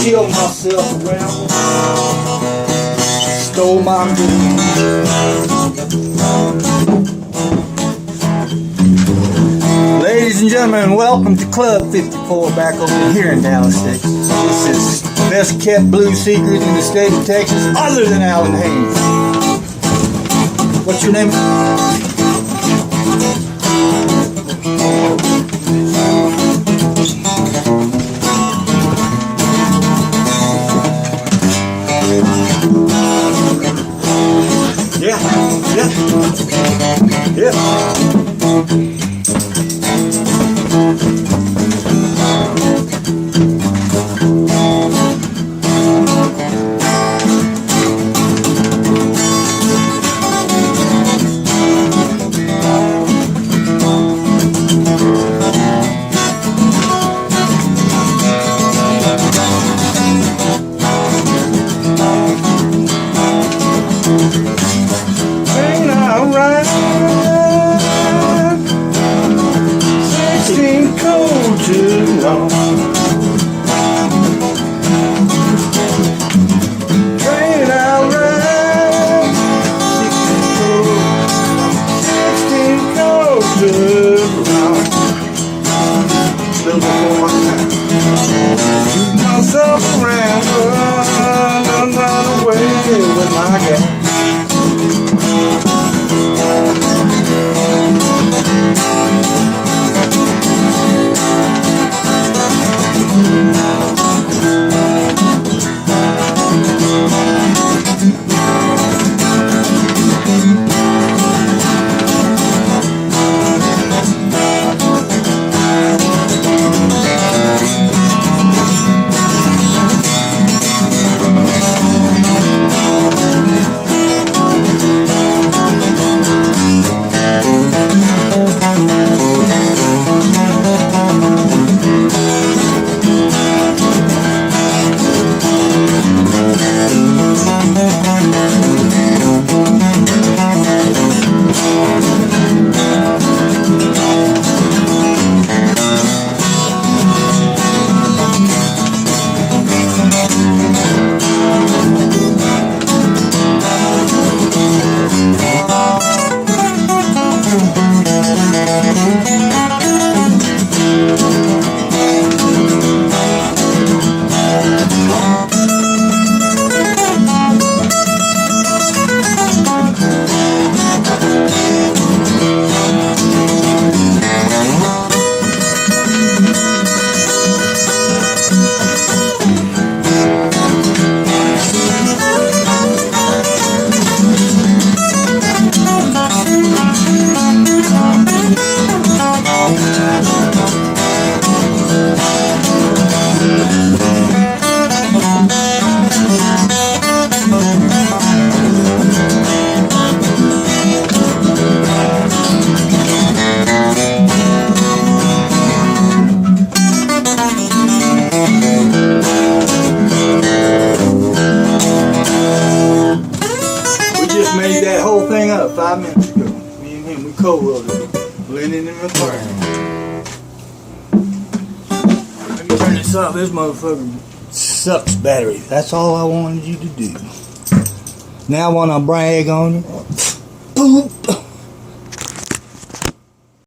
Killed myself around. Stole my dreams. Ladies and gentlemen, welcome to Club 54 back over here in Dallas, Texas. This is the best kept blues secret in the state of Texas other than Alan Haynes. What's your name? Yeah. Ain't alright. 16 cold too long. Ain't alright. 16 cold too long. Little before my time. Shoot myself around, run away with my gal. Made that whole thing up 5 minutes ago. Me and him, we co-wrote it. Blending and recording. Let me turn this off. This motherfucker sucks battery. That's all I wanted you to do. Now I want to brag on it. Poop.